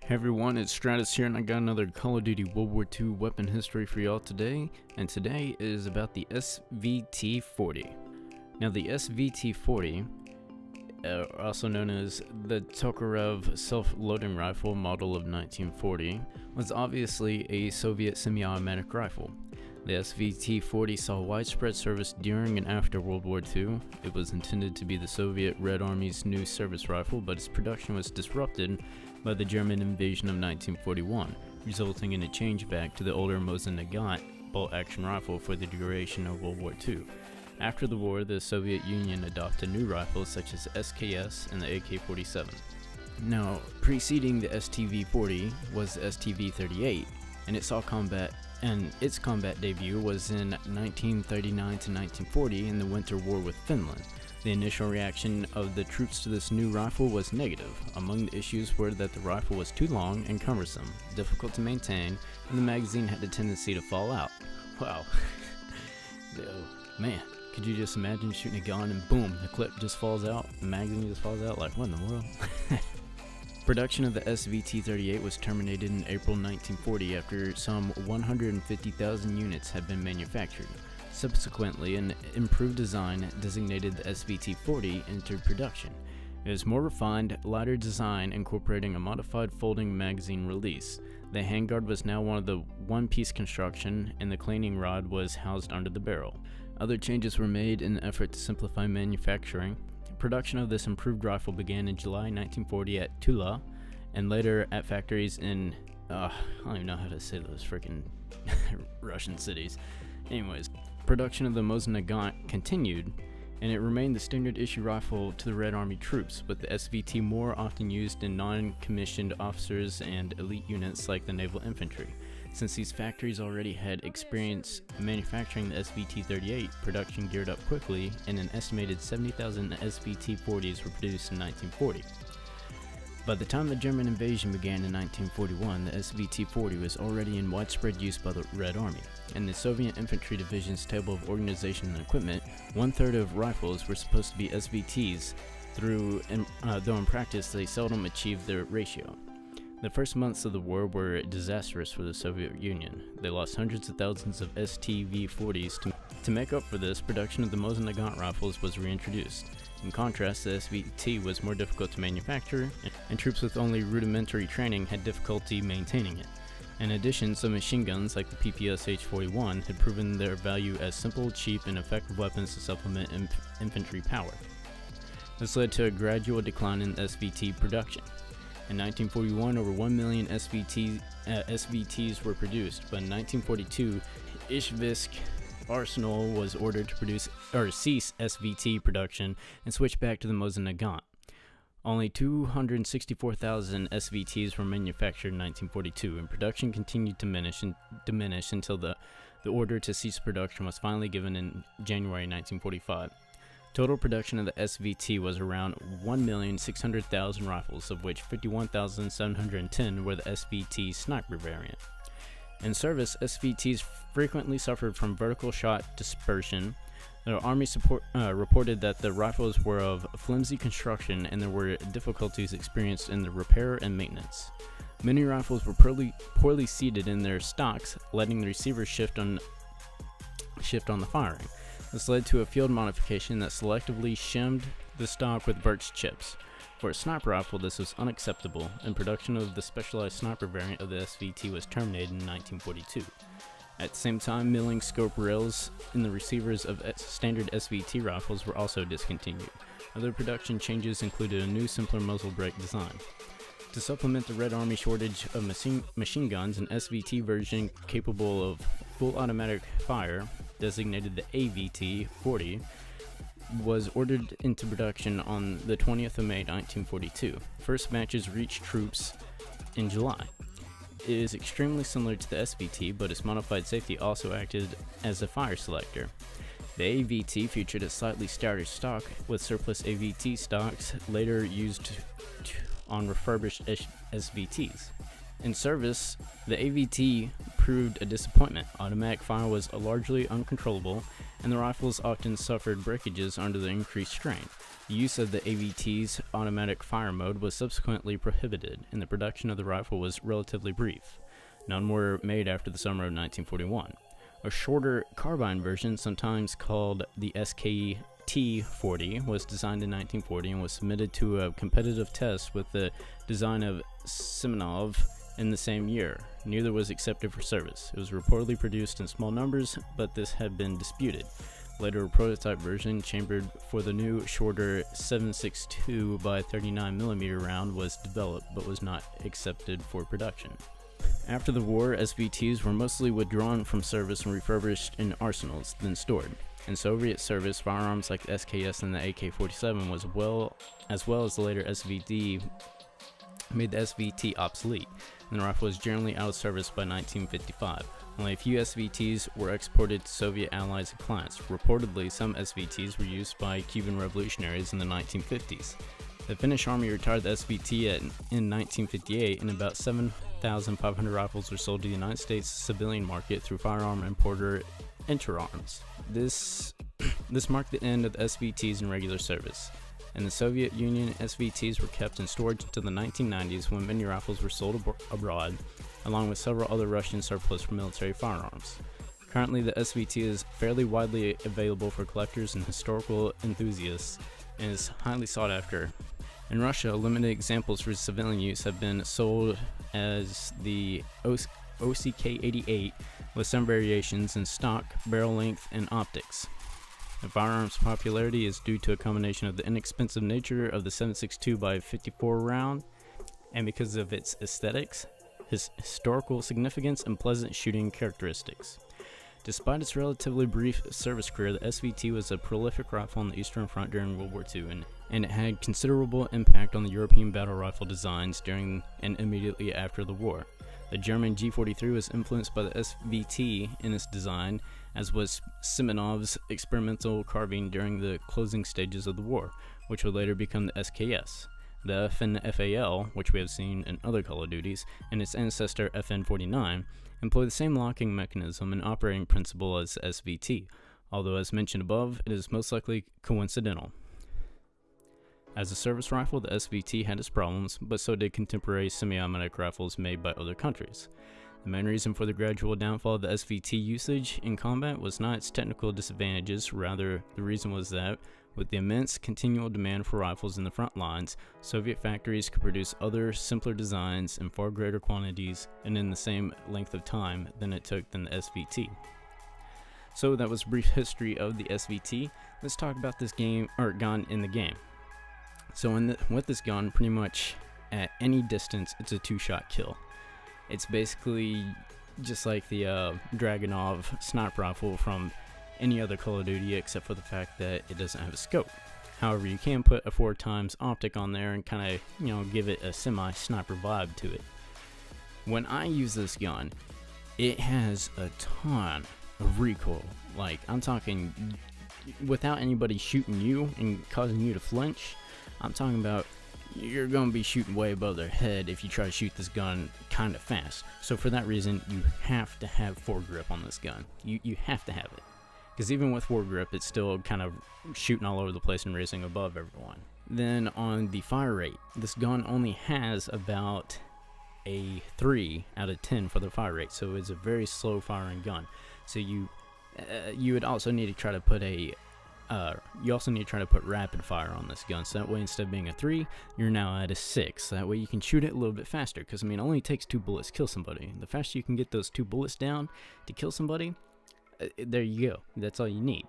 Hey everyone, it's Stratus here, and I got another Call of Duty World War II weapon history for y'all today, and today is about the SVT-40. Now the SVT-40, also known as the Tokarev self-loading rifle model of 1940, was obviously a Soviet semi-automatic rifle. The SVT-40 saw widespread service during and after World War II. It was intended to be the Soviet Red Army's new service rifle, but its production was disrupted by the German invasion of 1941, resulting in a change back to the older Mosin-Nagant bolt-action rifle for the duration of World War II. After the war, the Soviet Union adopted new rifles such as SKS and the AK-47. Now, preceding the STV-40 was the STV-38, and its combat debut was in 1939 to 1940 in the Winter War with Finland. The initial reaction of the troops to this new rifle was negative. Among the issues were that the rifle was too long and cumbersome, difficult to maintain, and the magazine had a tendency to fall out. Wow. Man, could you just imagine shooting a gun and boom, the clip just falls out, the magazine just falls out? Like, what in the world? Production of the SVT-38 was terminated in April 1940 after some 150,000 units had been manufactured. Subsequently, an improved design designated the SVT-40 entered production. It was more refined, lighter design incorporating a modified folding magazine release. The handguard was now one-piece construction, and the cleaning rod was housed under the barrel. Other changes were made in an effort to simplify manufacturing. Production of this improved rifle began in July 1940 at Tula, and later at factories in, I don't even know how to say those freaking Russian cities. Anyways, production of the Mosin-Nagant continued, and it remained the standard issue rifle to the Red Army troops, with the SVT more often used in non-commissioned officers and elite units like the naval infantry. Since these factories already had experience manufacturing the SVT-38, production geared up quickly, and an estimated 70,000 SVT-40s were produced in 1940. By the time the German invasion began in 1941, the SVT-40 was already in widespread use by the Red Army. In the Soviet Infantry Division's table of organization and equipment, one-third of rifles were supposed to be SVTs, though in practice they seldom achieved their ratio. The first months of the war were disastrous for the Soviet Union. They lost hundreds of thousands of STV-40s. To make up for this, production of the Mosin-Nagant rifles was reintroduced. In contrast, the SVT was more difficult to manufacture, and troops with only rudimentary training had difficulty maintaining it. In addition, some machine guns like the PPSH-41 had proven their value as simple, cheap, and effective weapons to supplement infantry power. This led to a gradual decline in SVT production. In 1941, over 1 million SVTs were produced, but in 1942, Ishvisk Arsenal was ordered to cease SVT production and switch back to the Mosin-Nagant. Only 264,000 SVTs were manufactured in 1942, and production continued to diminish until the order to cease production was finally given in January 1945. Total production of the SVT was around 1,600,000 rifles, of which 51,710 were the SVT sniper variant. In service, SVTs frequently suffered from vertical shot dispersion. The Army reported that the rifles were of flimsy construction and there were difficulties experienced in the repair and maintenance. Many rifles were poorly seated in their stocks, letting the receiver shift on the firing. This led to a field modification that selectively shimmed the stock with birch chips. For a sniper rifle, this was unacceptable, and production of the specialized sniper variant of the SVT was terminated in 1942. At the same time, milling scope rails in the receivers of standard SVT rifles were also discontinued. Other production changes included a new, simpler muzzle brake design. To supplement the Red Army shortage of machine guns, an SVT version capable of full automatic fire, designated the AVT-40, was ordered into production on the 20th of May 1942. First batches reached troops in July. It is extremely similar to the SVT, but its modified safety also acted as a fire selector. The AVT featured a slightly stouter stock, with surplus AVT stocks later used on refurbished SVTs. In service, the AVT proved a disappointment. Automatic fire was largely uncontrollable, and the rifles often suffered breakages under the increased strain. The use of the AVT's automatic fire mode was subsequently prohibited, and the production of the rifle was relatively brief. None were made after the summer of 1941. A shorter carbine version, sometimes called the SVT-40, was designed in 1940 and was submitted to a competitive test with the design of Semenov in the same year. Neither was accepted for service. It was reportedly produced in small numbers, but this had been disputed. Later, a prototype version chambered for the new, shorter 7.62 by 39mm round was developed, but was not accepted for production. After the war, SVTs were mostly withdrawn from service and refurbished in arsenals, then stored. In Soviet service, firearms like the SKS and the AK-47 as well as the later SVT made the SVT obsolete, and the rifle was generally out of service by 1955. Only a few SVTs were exported to Soviet allies and clients. Reportedly, some SVTs were used by Cuban revolutionaries in the 1950s. The Finnish army retired the SVT in 1958, and about 7,500 rifles were sold to the United States civilian market through firearm importer Interarms. This marked the end of the SVTs in regular service. In the Soviet Union, SVTs were kept in storage until the 1990s, when many rifles were sold abroad, along with several other Russian surplus for military firearms. Currently, the SVT is fairly widely available for collectors and historical enthusiasts, and is highly sought after. In Russia, limited examples for civilian use have been sold as the OCK-88, with some variations in stock, barrel length, and optics. The firearm's popularity is due to a combination of the inexpensive nature of the 7.62 by 54 round, and because of its aesthetics, his historical significance, and pleasant shooting characteristics. Despite its relatively brief service career, the SVT was a prolific rifle on the Eastern Front during World War II, and it had considerable impact on the European battle rifle designs during and immediately after the war. The German G43 was influenced by the SVT in its design, as was Semenov's experimental carbine during the closing stages of the war, which would later become the SKS. The FN-FAL, which we have seen in other Call of Duties, and its ancestor FN-49, employ the same locking mechanism and operating principle as SVT, although as mentioned above, it is most likely coincidental. As a service rifle, the SVT had its problems, but so did contemporary semi-automatic rifles made by other countries. The main reason for the gradual downfall of the SVT usage in combat was not its technical disadvantages, rather the reason was that, with the immense continual demand for rifles in the front lines, Soviet factories could produce other, simpler designs in far greater quantities and in the same length of time than it took than the SVT. So that was a brief history of the SVT. Let's talk about this gun in the game. So with this gun, pretty much at any distance, it's a two-shot kill. It's basically just like the Dragunov sniper rifle from any other Call of Duty, except for the fact that it doesn't have a scope. However, you can put a 4x optic on there and kind of, give it a semi-sniper vibe to it. When I use this gun, it has a ton of recoil. Like, I'm talking without anybody shooting you and causing you to flinch. I'm talking about you're going to be shooting way above their head if you try to shoot this gun kind of fast. So for that reason, you have to have foregrip on this gun. You have to have it. Because even with foregrip, it's still kind of shooting all over the place and racing above everyone. Then on the fire rate, this gun only has about a 3 out of 10 for the fire rate. So it's a very slow firing gun. So you would also need to try to put rapid fire on this gun, so that way instead of being a 3, you're now at a 6. That way you can shoot it a little bit faster, because it only takes 2 bullets to kill somebody. The faster you can get those 2 bullets down to kill somebody, there you go. That's all you need.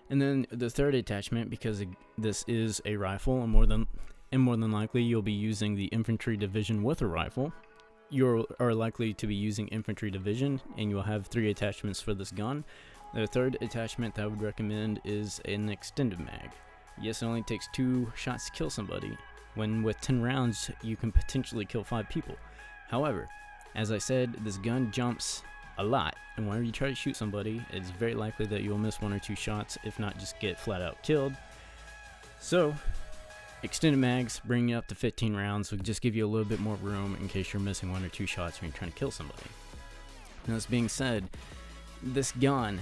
And then the third attachment, because this is a rifle, and more than likely you'll be using the infantry division with a rifle. You are likely to be using infantry division, and you'll have 3 attachments for this gun. The third attachment that I would recommend is an extended mag. Yes, it only takes 2 shots to kill somebody, when with 10 rounds you can potentially kill 5 people. However, as I said, this gun jumps a lot, and whenever you try to shoot somebody, it's very likely that you'll miss 1 or 2 shots, if not just get flat out killed. So, Extended mags bring you up to 15 rounds, so just give you a little bit more room in case you're missing 1 or 2 shots when you're trying to kill somebody. Now, this being said, this gun,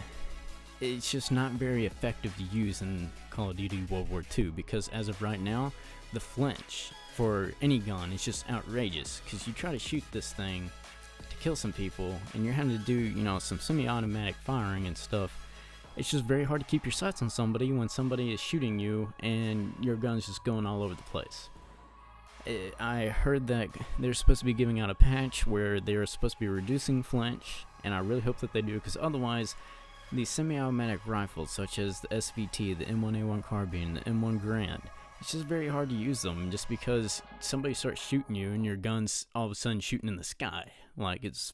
it's just not very effective to use in Call of Duty World War II, because as of right now, the flinch for any gun is just outrageous, because you try to shoot this thing to kill some people, and you're having to do, you know, some semi-automatic firing and stuff. It's just very hard to keep your sights on somebody when somebody is shooting you and your gun's just going all over the place. I heard that they're supposed to be giving out a patch where they're supposed to be reducing flinch, and I really hope that they do, because otherwise these semi-automatic rifles such as the SVT, the M1A1 carbine, the M1 Garand, it's just very hard to use them just because somebody starts shooting you and your gun's all of a sudden shooting in the sky. Like, it's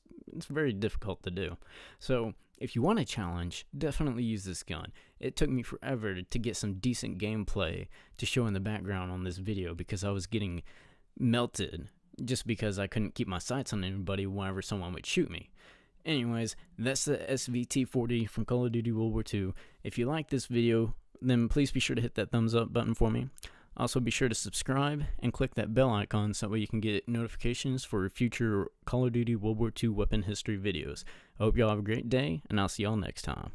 very difficult to do. So if you want a challenge, definitely use this gun. It took me forever to get some decent gameplay to show in the background on this video, because I was getting melted just because I couldn't keep my sights on anybody whenever someone would shoot me. Anyways, that's the SVT-40 from Call of Duty World War II. If you like this video, then please be sure to hit that thumbs up button for me. Also, be sure to subscribe and click that bell icon so that way you can get notifications for future Call of Duty World War II weapon history videos. I hope y'all have a great day, and I'll see y'all next time.